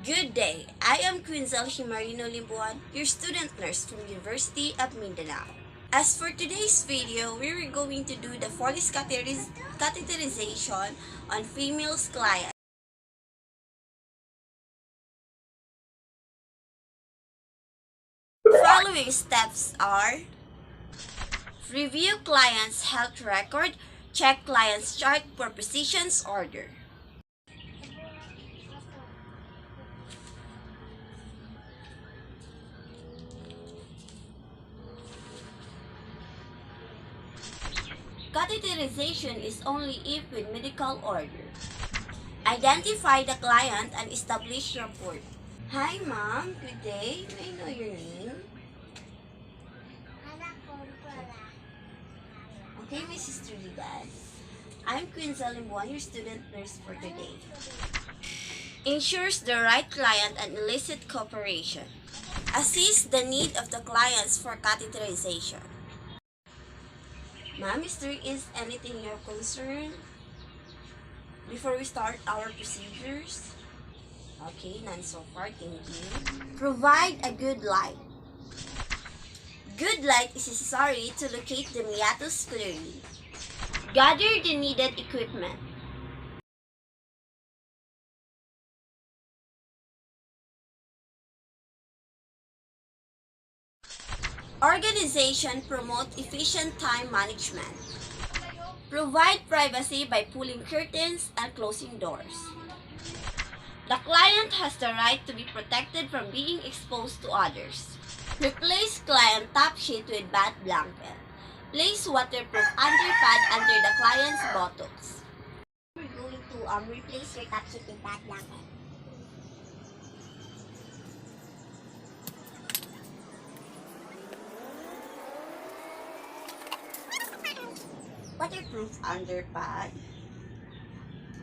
Good day. I am Quinzel Himarino Limbuan, your student nurse from University of Mindanao. As for today's video, we're going to do the Foley catheterization on female's client. The following steps are: review client's health record, check client's chart for physician's order. Catheterization is only if with medical order. Identify the client and establish report. Hi ma'am, good day. May I know your name? Okay, Mrs. Trinidad. I'm Queen Zalimbuan, your student nurse for today. Ensures the right client and elicit cooperation. Assist the need of the clients for catheterization. Ma'am, is there anything you're concerned before we start our procedures? Okay, none so far, thank you. Provide a good light. Good light is necessary to locate the meatus clearly. Gather the needed equipment. Organization promote efficient time management. Provide privacy by pulling curtains and closing doors. The client has the right to be protected from being exposed to others. Replace client top sheet with bath blanket. Place waterproof underpad under the client's buttocks. We're going to replace your top sheet with bath blanket. Waterproof underpad.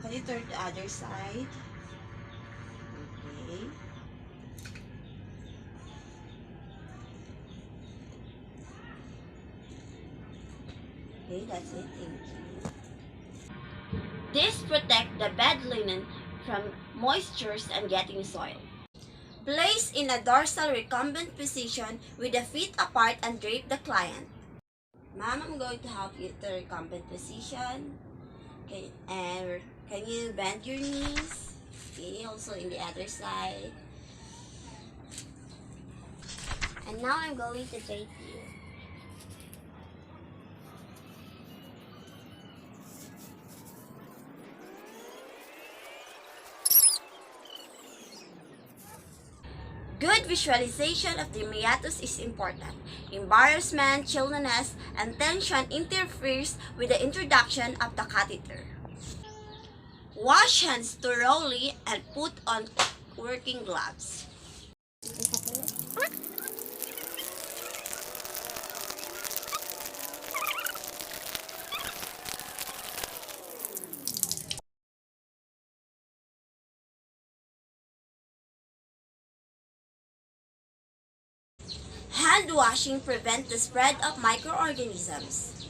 Can you turn the other side? Okay. Okay, that's it. Thank you. This protects the bed linen from moistures and getting soil. Place in a dorsal recumbent position with the feet apart and drape the client. Ma'am, I'm going to help you to recumbent position. Okay, and can you bend your knees? Okay, also in the other side. And now I'm going to drape you. Good visualization of the meatus is important. Embarrassment, chilliness, and tension interferes with the introduction of the catheter. Wash hands thoroughly and put on working gloves. Hand washing prevents the spread of microorganisms.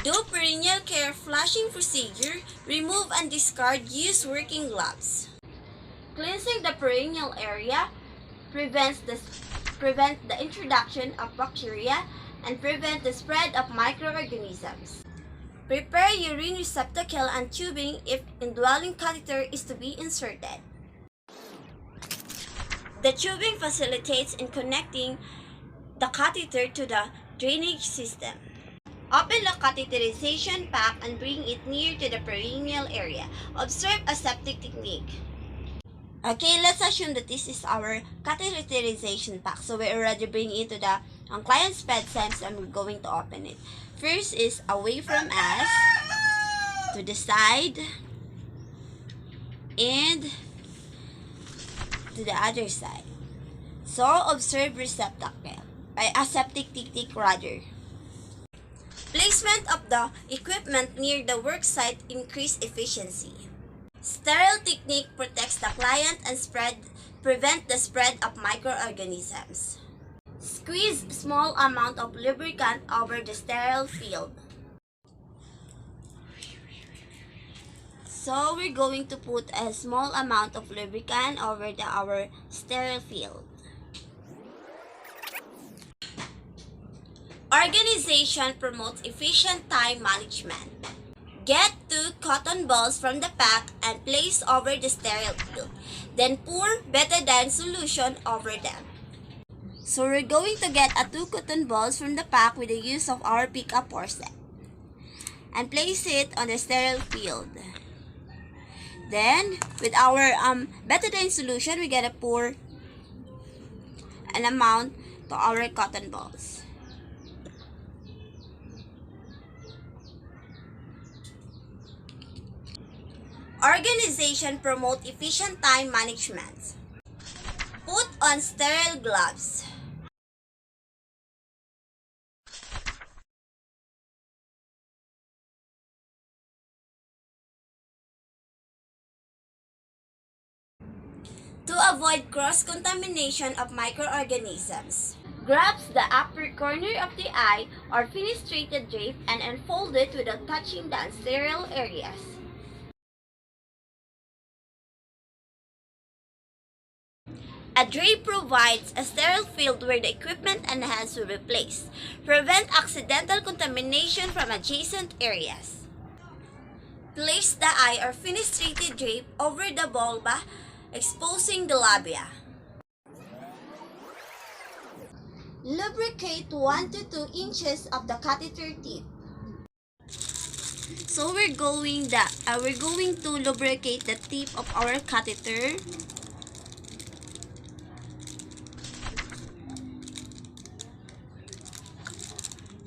Do perineal care flushing procedure, remove and discard used working gloves. Cleansing the perineal area prevent the introduction of bacteria and prevent the spread of microorganisms. Prepare urine receptacle and tubing if indwelling catheter is to be inserted. The tubing facilitates in connecting the catheter to the drainage system. Open the catheterization pack and bring it near to the perineal area. Observe aseptic technique. Okay, let's assume that this is our catheterization pack. So we already bring it to the client's bedside and we're going to open it. First is away from us, to the side, and to the other side. So observe receptacle by aseptic technique rather. Placement of the equipment near the work site increase efficiency. Sterile technique protects the client and prevent the spread of microorganisms. Squeeze small amount of lubricant over the sterile field. So we're going to put a small amount of lubricant over our sterile field. Organization promotes efficient time management. Get 2 cotton balls from the pack and place over the sterile field. Then pour betadine solution over them. So we're going to get 2 cotton balls from the pack with the use of our pickup forceps and place it on the sterile field. Then with our betadine solution, we gotta pour an amount to our cotton balls. Organization promote efficient time management. Put on sterile gloves. To avoid cross-contamination of microorganisms. Grasp the upper corner of the eye or fenestrated drape and unfold it without touching the unsterile areas. A drape provides a sterile field where the equipment and hands will be placed. Prevent accidental contamination from adjacent areas. Place the eye or fenestrated drape over the vulva, exposing the labia. Lubricate 1 to 2 inches of the catheter tip. So we're going to lubricate the tip of our catheter.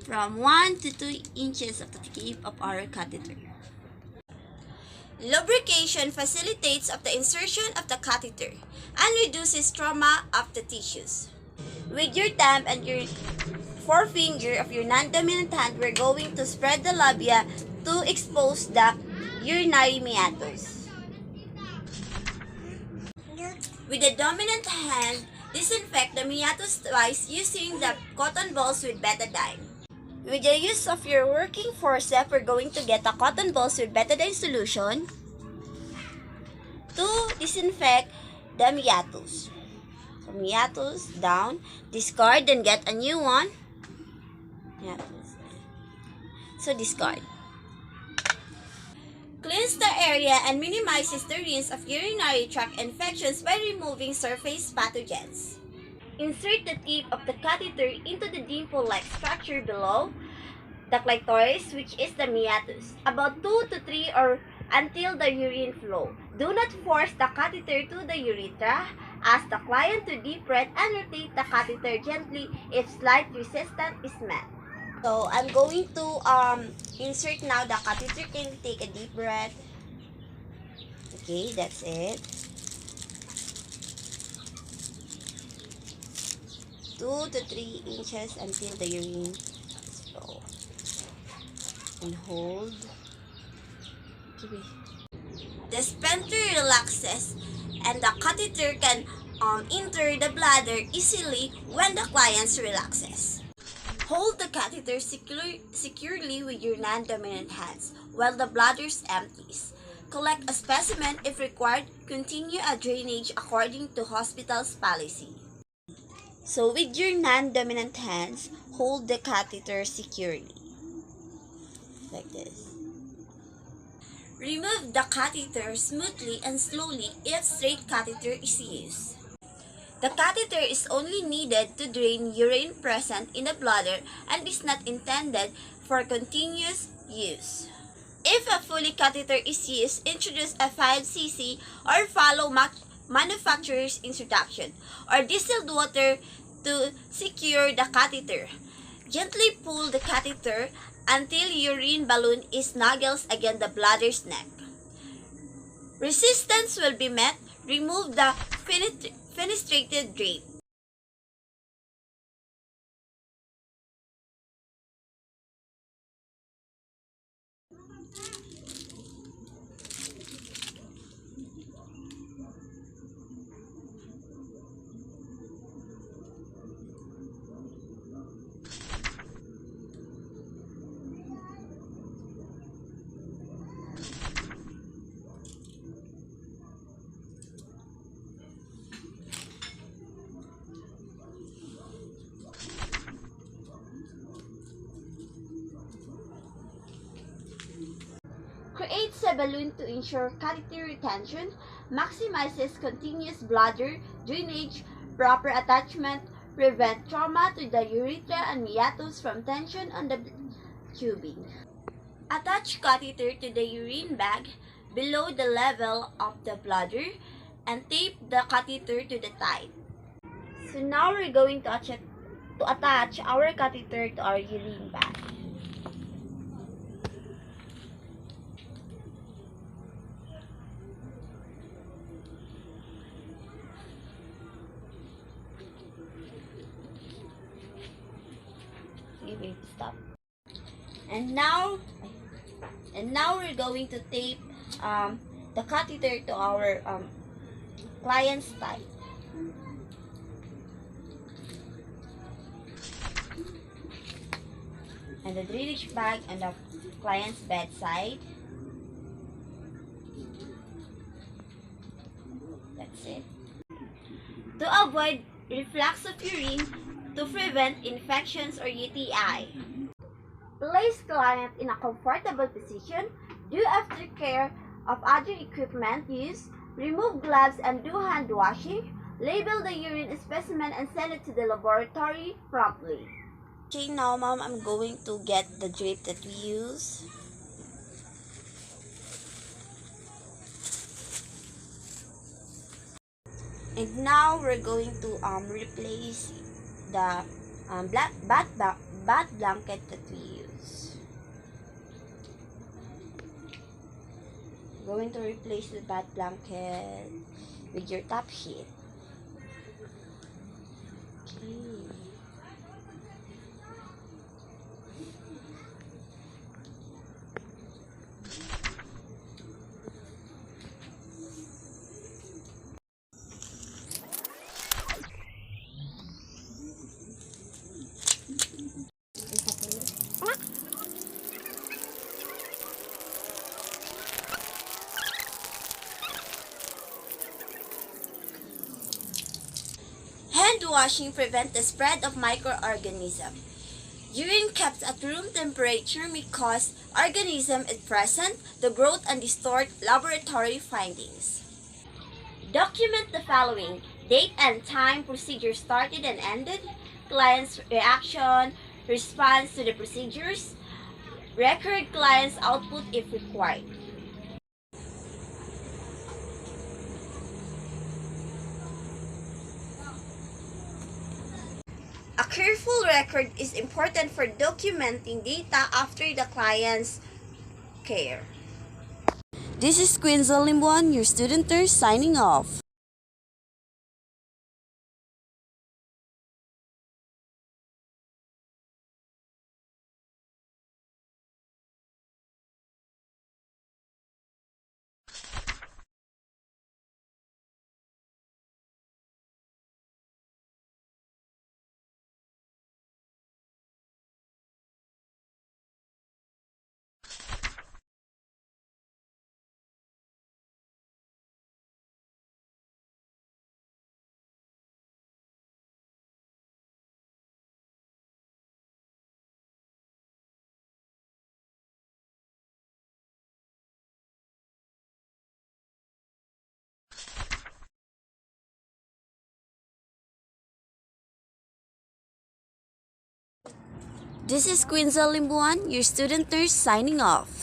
From 1 to 2 inches of the tip of our catheter. Lubrication facilitates of the insertion of the catheter and reduces trauma of the tissues. With your thumb and your forefinger of your non-dominant hand, we're going to spread the labia to expose the urinary meatus. With the dominant hand, disinfect the meatus twice using the cotton balls with betadine. With the use of your working forceps, we're going to get a cotton balls with betadine solution to disinfect the meatus. So meatus down, discard, then get a new one. Meatus. So discard. Cleans the area and minimizes the risk of urinary tract infections by removing surface pathogens. Insert the tip of the catheter into the dimple-like structure below the clitoris, which is the meatus, about 2 to 3 or until the urine flow. Do not force the catheter to the urethra. Ask the client to deep breath and rotate the catheter gently if slight resistance is met. So I'm going to insert now the catheter. Can take a deep breath. Okay, that's it. 2 to 3 inches until the urine flow. And hold. Okay. The sphincter relaxes and the catheter can enter the bladder easily when the client relaxes. Hold the catheter securely with your non-dominant hands while the bladder empties. Collect a specimen if required. Continue a drainage according to hospital's policy. So with your non-dominant hands, hold the catheter securely. Like this. Remove the catheter smoothly and slowly if straight catheter is used. The catheter is only needed to drain urine present in the bladder and is not intended for continuous use. If a Foley catheter is used, introduce a 5 cc or follow manufacturer's instruction or distilled water to secure the catheter. Gently pull the catheter until urine balloon is snuggles against the bladder's neck. Resistance will be met. Remove the fenestrated drape. a balloon to ensure catheter retention, maximizes continuous bladder drainage, proper attachment, prevent trauma to the urethra and meatus from tension on the tubing. Attach catheter to the urine bag below the level of the bladder and tape the catheter to the tide. So now we're going to attach our catheter to our urine bag. Wait, stop. And now we're going to tape the catheter to our client's tide. And the drainage bag on the client's bedside. That's it. To avoid reflux of urine to prevent infections or UTI. Place client in a comfortable position. Do aftercare of other equipment used. Remove gloves and do hand washing. Label the urine specimen and send it to the laboratory promptly. Okay, now ma'am, I'm going to get the drape that we use. And now we're going to replace the bath blanket that we use. We're going to replace the bath blanket with your top sheet. Okay. Hand washing prevents the spread of microorganisms. Urine kept at room temperature may cause organism is present to growth and distort laboratory findings. Document the following: date and time procedure started and ended, client's reaction, response to the procedures, record client's output if required. A careful record is important for documenting data after the client's care. This is Queen Zalimbuan, your student nurse, signing off. This is Queen Zalimbuan, your student nurse, signing off.